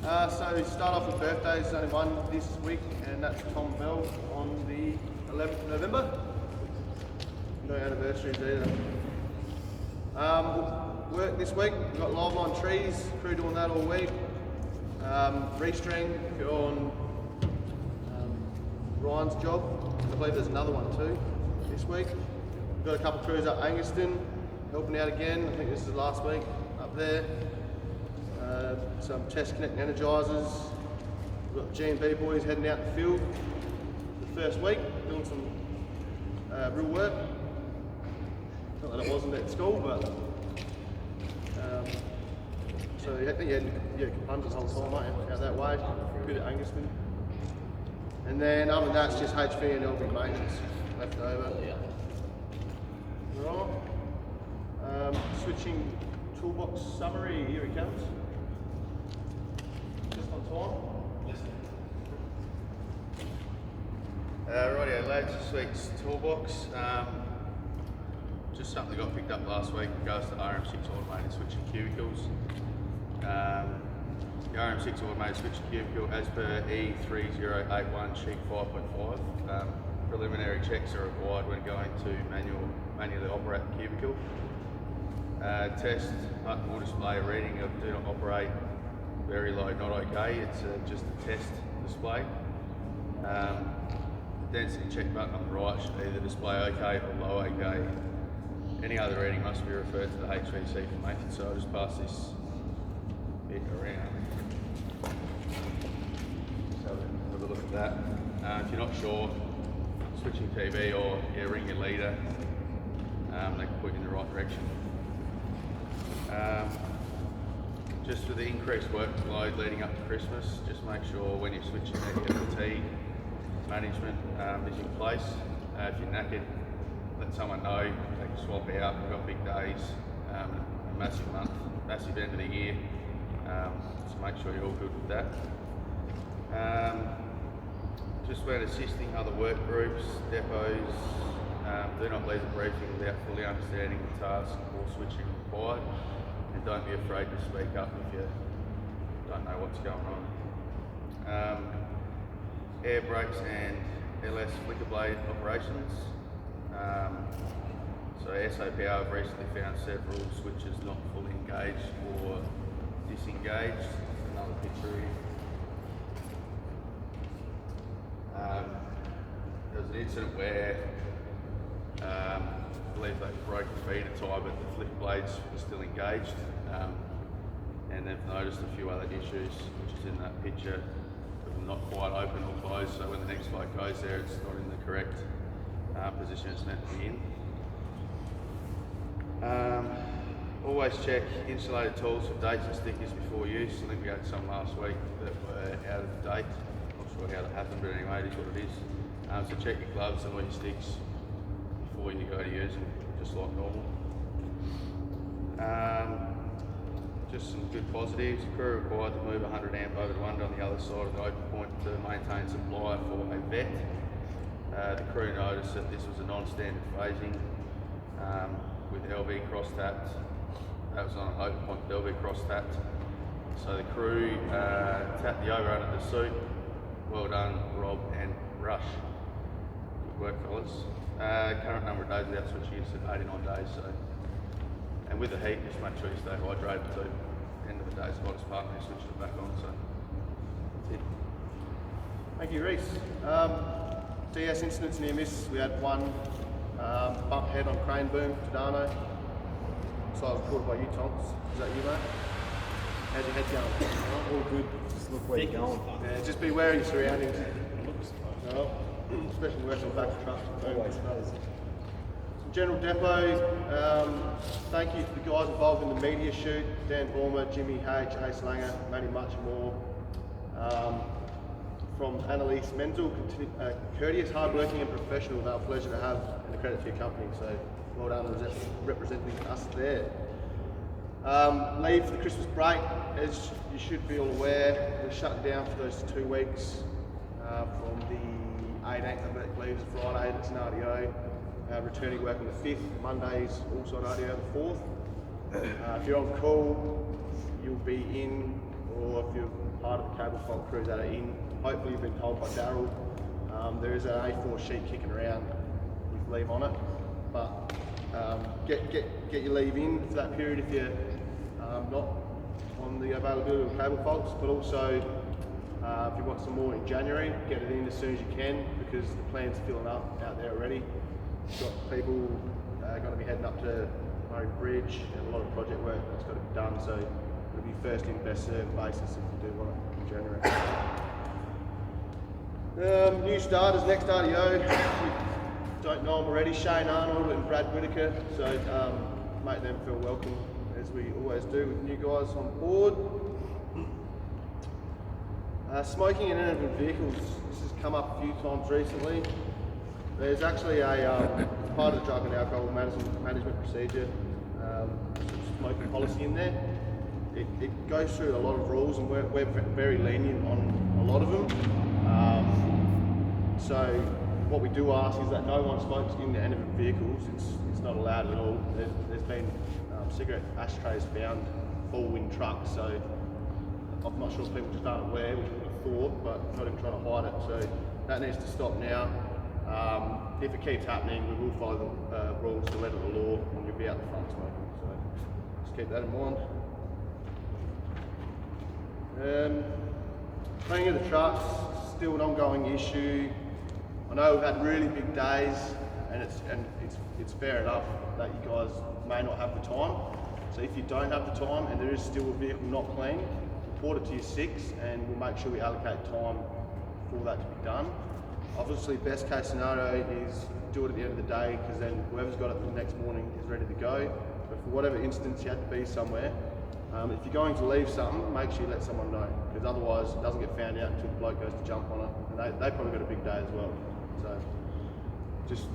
So we start off with birthdays. There's only one this week, and that's Tom Bell on the 11th of November. No anniversaries either. Work this week. We've got live on trees. Crew doing that all week. Restring if you're on Ryan's job. I believe there's another one too this week. We've got a couple of crews up Angaston helping out again. I think this is the last week up there. Some test connect energizers. We've got G&B boys heading out in the field the first week, doing some real work. Not that it wasn't at school, but so I think you had compunges the whole time, mate, out that way. Good at Angaston. And then other than that, it's just HV and LV maintenance left over. Right. Switching toolbox summary, here it comes. Just on time. Rightio lads, this week's toolbox. Just something that got picked up last week. It goes to RM6 automated switching cubicles. The RM6 automated switching cubicle as per E3081 sheet 5.5. Preliminary checks are required when going to manually operate the cubicle. Test button will display a reading of do not operate, very low, not okay. It's just a test display. The density check button on the right should either display okay or low okay. Any other reading must be referred to the HVC for maintenance. So I'll just pass this bit around. So have a look at that. If you're not sure, switching TV or ring your leader, they can put you in the right direction. Just for the increased workload leading up to Christmas, just make sure when you're switching that your fatigue management is in place. If you're knackered, let someone know, take a swap out. We've got big days, a massive month, massive end of the year, so make sure you're all good with that. Just when assisting other work groups, depots, do not leave the briefing without fully understanding the task or switching required, and don't be afraid to speak up if you don't know what's going on. Air brakes and LS flicker blade operations. So SOPR have recently found several switches not fully engaged or disengaged. Another picture here. There was an incident where I believe they broke the feeder tie, but the flicker blades were still engaged. And they've noticed a few other issues, which is in that picture, with them not quite open or closed, so when the next bloke goes there, it's not in the correct position it's meant to be in. Always check insulated tools for dates and stickers before use. I think we had some last week that were out of date. Not sure how that happened, but anyway, it is what it is. So check your gloves and all your sticks before you go to use them, just like normal. Just some good positives. The crew are required to move 100 amp over to under on the other side of the open point to maintain supply for a vet. The crew noticed that this was a non-standard phasing with LV cross tapped. That was on an open point with LV cross tapped. So the crew tapped the over under the suit. Well done, Rob and Rush. Good work, fellas. Current number of days without switching is at 89 days. So, and with the heat, just make sure you stay hydrated too. End of the day is the hottest part when you switch it back on. So that's it. Thank you, Reese. DS incidents near miss. We had one bump head on crane boom, Tadano. So I was reported by you, Thomas. Is that you, mate? How's your head going? All good. Just look where you're going. Yeah, just be aware of your surroundings. No, especially working back to trucks. Always knows. Some general depot. Thank you to the guys involved in the media shoot. Dan Bormer, Jimmy H, Ace Langer, Matty Much more. From Annalise Menzel, courteous, hardworking and professional. They are a pleasure to have and a credit to your company. So well done representing us there. Leave for the Christmas break. As you should be all aware, we're shut down for those 2 weeks from the 18th, I believe it's Friday, it's an RDO. Returning work on the 5th, Monday's also an RDO the 4th. If you're on call, you'll be in, or or if you're part of the cable fault crew that are in, hopefully you've been told by Daryl, there is an A4 sheet kicking around with leave on it. But get your leave in for that period if you're not on the availability of cable faults, but also if you want some more in January, get it in as soon as you can, because the plan's filling up out there already. You've got people going to be heading up to Murray Bridge and a lot of project work that's got to be done, so it'll be first in, best served basis if you do want it in January. New starters, next RDO, we don't know them already, Shane Arnold and Brad Whitaker, so make them feel welcome as we always do with new guys on board. Smoking in inanimate vehicles, this has come up a few times recently. There's actually a part of the drug and alcohol management procedure, smoking policy in there. It goes through a lot of rules, and we're very lenient on a lot of them. So what we do ask is that no one smokes in the inanimate vehicles. It's not allowed at all. There's been cigarette ashtrays found full in trucks, so I'm not sure if people just aren't aware, which we would have thought, but not even trying to hide it. So that needs to stop now. If it keeps happening, we will follow the rules to letter of the law, and you'll be out the front smoking. So just keep that in mind. Cleaning of the trucks, still an ongoing issue. I know we've had really big days, and it's fair enough that you guys may not have the time. So if you don't have the time and there is still a vehicle not clean, report it to your six, and we'll make sure we allocate time for that to be done. Obviously, best case scenario is do it at the end of the day, because then whoever's got it the next morning is ready to go. But for whatever instance you had to be somewhere, if you're going to leave something, make sure you let someone know, because otherwise it doesn't get found out until the bloke goes to jump on it, and they probably got a big day as well. So just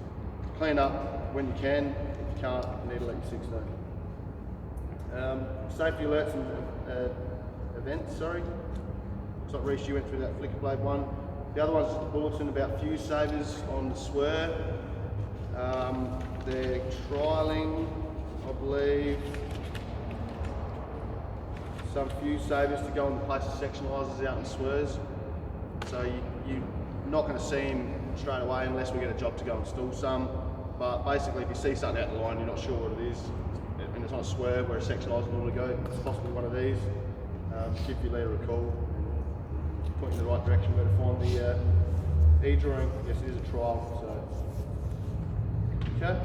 clean up when you can. If you can't, you need to let your six know. Safety alerts and events, sorry. So Reece, you went through that flicker blade one. The other one's just a bulletin about fuse savers on the Swur. They're trialling, I believe, some fuse savers to go in the place of sectionalisers out in Swurs. So you're not going to see them straight away unless we get a job to go install some. But basically, if you see something out the line, you're not sure what it is, and it's on a Swur where a sectionaliser normally go, it's possibly one of these. Give your leader a call and point in the right direction where to find the e-drawing. Yes, it is a trial, so. Okay.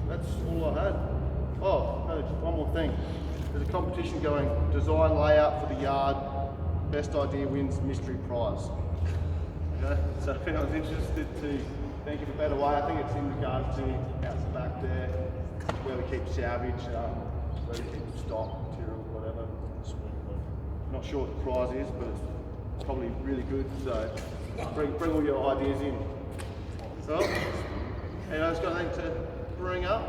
That's all I had. Oh, no, just one more thing. There's a competition going, design layout for the yard, best idea wins mystery prize. Okay, so if anyone's interested to think of a better way, I think it's in regards to out the back there, where we keep salvage, where we keep stock, material, whatever. Not sure what the prize is, but it's probably really good, so bring all your ideas in. So, anyone's got anything to bring up?